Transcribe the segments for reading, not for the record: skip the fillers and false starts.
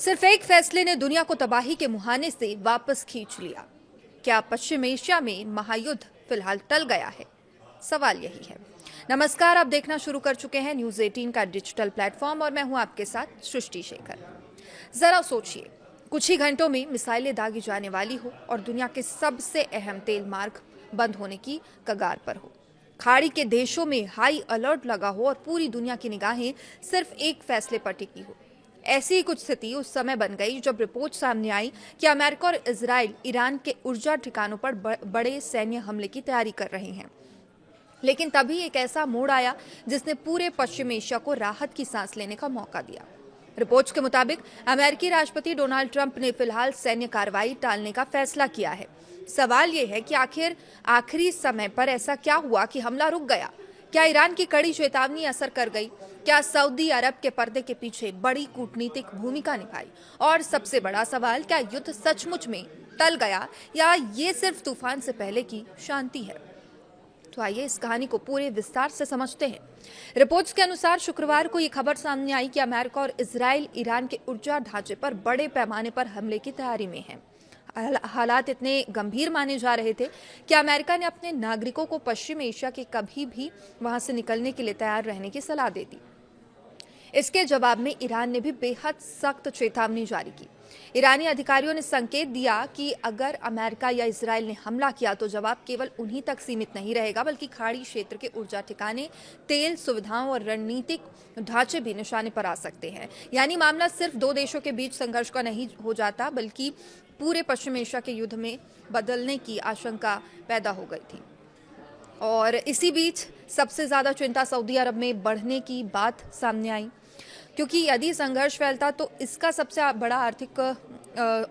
सिर्फ एक फैसले ने दुनिया को तबाही के मुहाने से वापस खींच लिया। क्या पश्चिम एशिया में महायुद्ध फिलहाल टल गया है? सवाल यही है। नमस्कार, आप देखना शुरू कर चुके हैं न्यूज 18 का डिजिटल प्लेटफॉर्म और मैं हूं आपके साथ सृष्टि शेखर। जरा सोचिए, कुछ ही घंटों में मिसाइलें दागी जाने वाली हो और दुनिया के सबसे अहम तेल मार्ग बंद होने की कगार पर हो। खाड़ी के देशों में हाई अलर्ट लगा हो और पूरी दुनिया की निगाहें सिर्फ एक फैसले पर टिकी हो। ऐसी ही कुछ स्थिति उस समय बन गई जब रिपोर्ट सामने आई कि अमेरिका और इजराइल ईरान के ऊर्जा ठिकानों पर बड़े सैन्य हमले की तैयारी कर रहे हैं। लेकिन तभी एक ऐसा मोड़ आया जिसने पूरे पश्चिम एशिया को राहत की सांस लेने का मौका दिया। रिपोर्ट्स के मुताबिक अमेरिकी राष्ट्रपति डोनाल्ड ट्रंप ने फिलहाल सैन्य कार्रवाई टालने का फैसला किया है। सवाल यह है कि आखिर आखिरी समय पर ऐसा क्या हुआ कि हमला रुक गया? क्या ईरान की कड़ी चेतावनी असर कर गई? क्या सऊदी अरब के पर्दे के पीछे बड़ी कूटनीतिक भूमिका निभाई? और सबसे बड़ा सवाल, क्या युद्ध सचमुच में टल गया या ये सिर्फ तूफान से पहले की शांति है? तो आइए इस कहानी को पूरे विस्तार से समझते हैं। रिपोर्ट्स के अनुसार शुक्रवार को ये खबर सामने आई कि अमेरिका और इजराइल ईरान के ऊर्जा ढांचे पर बड़े पैमाने पर हमले की तैयारी में हैं। हालात इतने गंभीर माने जा रहे थे कि अमेरिका ने अपने नागरिकों को पश्चिम एशिया के कभी भी वहां से निकलने के लिए तैयार रहने की सलाह दे दी। इसके जवाब में ईरान ने भी बेहद सख्त चेतावनी जारी की। ईरानी अधिकारियों ने संकेत दिया कि अगर अमेरिका या इजराइल ने हमला किया तो जवाब केवल उन्हीं तक सीमित नहीं रहेगा, बल्कि खाड़ी क्षेत्र के ऊर्जा ठिकाने, तेल सुविधाओं और रणनीतिक ढांचे भी निशाने पर आ सकते हैं। यानी मामला सिर्फ दो देशों के बीच संघर्ष का नहीं हो जाता, बल्कि पूरे पश्चिम एशिया के युद्ध में बदलने की आशंका पैदा हो गई थी। और इसी बीच सबसे ज्यादा चिंता सऊदी अरब में बढ़ने की बात सामने आई, क्योंकि यदि संघर्ष फैलता तो इसका सबसे बड़ा आर्थिक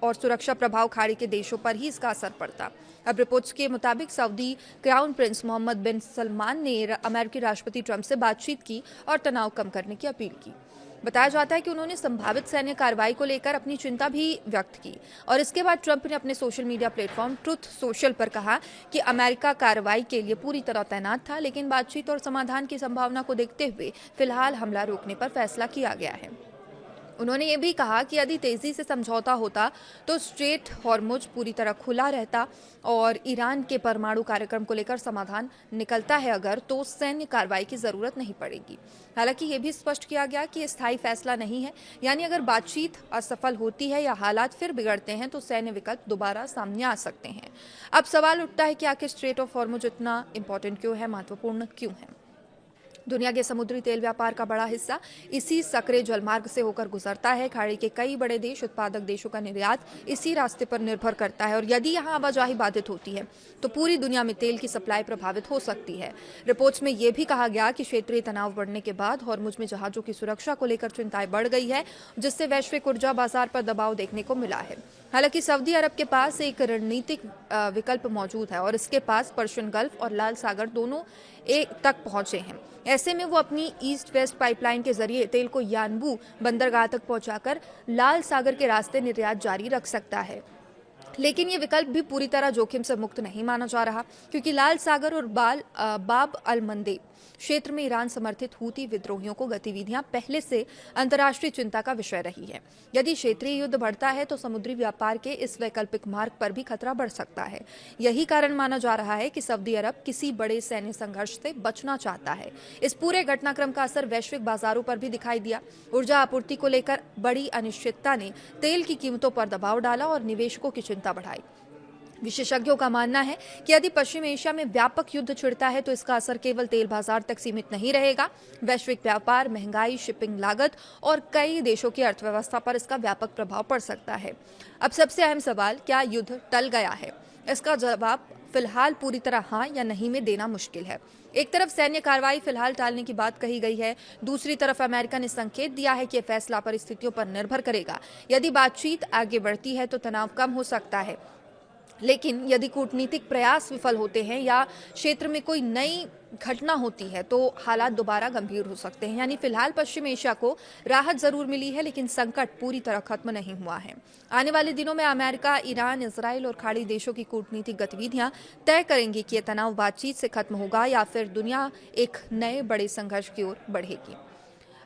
और सुरक्षा प्रभाव खाड़ी के देशों पर ही इसका असर पड़ता। अब रिपोर्ट्स के मुताबिक सऊदी क्राउन प्रिंस मोहम्मद बिन सलमान ने अमेरिकी राष्ट्रपति ट्रंप से बातचीत की और तनाव कम करने की अपील की। बताया जाता है कि उन्होंने संभावित सैन्य कार्रवाई को लेकर अपनी चिंता भी व्यक्त की और इसके बाद ट्रंप ने अपने social media platform truth social पर कहा कि अमेरिका कार्रवाई के लिए पूरी तरह तैनात था, लेकिन बातचीत और समाधान की संभावना को देखते हुए फिलहाल हमला रोकने पर फैसला किया गया है। उन्होंने ये भी कहा कि यदि तेजी से समझौता होता तो स्ट्रेट हॉर्मुज पूरी तरह खुला रहता और ईरान के परमाणु कार्यक्रम को लेकर समाधान निकलता है अगर, तो सैन्य कार्रवाई की जरूरत नहीं पड़ेगी। हालांकि ये भी स्पष्ट किया गया कि स्थायी फैसला नहीं है, यानी अगर बातचीत असफल होती है या हालात फिर बिगड़ते हैं तो सैन्य विकल्प दोबारा सामने आ सकते हैं। अब सवाल उठता है कि आखिर स्ट्रेट ऑफ हॉर्मुज इतना इंपॉर्टेंट क्यों है, महत्वपूर्ण क्यों है? दुनिया के समुद्री तेल व्यापार का बड़ा हिस्सा इसी सक्रिय जलमार्ग से होकर गुजरता है। खाड़ी के कई बड़े देश, उत्पादक देशों का निर्यात इसी रास्ते पर निर्भर करता है और यदि यहाँ आवाजाही बाधित होती है तो पूरी दुनिया में तेल की सप्लाई प्रभावित हो सकती है। रिपोर्ट्स में यह भी कहा गया कि क्षेत्रीय तनाव बढ़ने के बाद हॉर्मुज में जहाजों की सुरक्षा को लेकर चिंताएं बढ़ गई है, जिससे वैश्विक ऊर्जा बाजार पर दबाव देखने को मिला है। हालांकि सऊदी अरब के पास एक रणनीतिक विकल्प मौजूद है और इसके पास पर्शियन गल्फ और लाल सागर दोनों एक तक पहुंचे हैं। ऐसे में वो अपनी ईस्ट वेस्ट पाइपलाइन के जरिए तेल को यानबू बंदरगाह तक पहुंचाकर लाल सागर के रास्ते निर्यात जारी रख सकता है। लेकिन ये विकल्प भी पूरी तरह जोखिम से मुक्त नहीं माना जा रहा, क्योंकि लाल सागर और बाब अल मंदेब क्षेत्र में ईरान समर्थित हूती विद्रोहियों को गतिविधियां पहले से अंतर्राष्ट्रीय चिंता का विषय रही है। यदि क्षेत्रीय युद्ध बढ़ता है तो समुद्री व्यापार के इस वैकल्पिक मार्ग पर भी खतरा बढ़ सकता है। यही कारण माना जा रहा है कि सऊदी अरब किसी बड़े सैन्य संघर्ष से बचना चाहता है। इस पूरे घटनाक्रम का असर वैश्विक बाजारों पर भी दिखाई दिया। ऊर्जा आपूर्ति को लेकर बड़ी अनिश्चितता ने तेल की कीमतों पर दबाव डाला और निवेशकों की चिंता बढ़ाई। विशेषज्ञों का मानना है कि यदि पश्चिम एशिया में व्यापक युद्ध छिड़ता है तो इसका असर केवल तेल बाजार तक सीमित नहीं रहेगा। वैश्विक व्यापार, महंगाई, शिपिंग लागत और कई देशों की अर्थव्यवस्था पर इसका व्यापक प्रभाव पड़ सकता है। अब सबसे अहम सवाल, क्या युद्ध टल गया है? इसका जवाब फिलहाल पूरी तरह हाँ या नहीं में देना मुश्किल है। एक तरफ सैन्य कार्रवाई फिलहाल टालने की बात कही गई है, दूसरी तरफ अमेरिका ने संकेत दिया है कि यह फैसला परिस्थितियों पर निर्भर करेगा। यदि बातचीत आगे बढ़ती है तो तनाव कम हो सकता है, लेकिन यदि कूटनीतिक प्रयास विफल होते हैं या क्षेत्र में कोई नई घटना होती है तो हालात दोबारा गंभीर हो सकते हैं। यानी फिलहाल पश्चिम एशिया को राहत जरूर मिली है, लेकिन संकट पूरी तरह खत्म नहीं हुआ है। आने वाले दिनों में अमेरिका, ईरान, इजराइल और खाड़ी देशों की कूटनीतिक गतिविधियां तय करेंगी कि यह तनाव बातचीत से खत्म होगा या फिर दुनिया एक नए बड़े संघर्ष की ओर बढ़ेगी।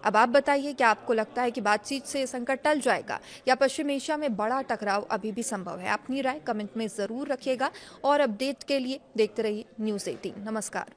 अब आप बताइए, क्या आपको लगता है कि बातचीत से संकट टल जाएगा या पश्चिम एशिया में बड़ा टकराव अभी भी संभव है? अपनी राय कमेंट में जरूर रखिएगा और अपडेट के लिए देखते रहिए न्यूज़ 18। नमस्कार।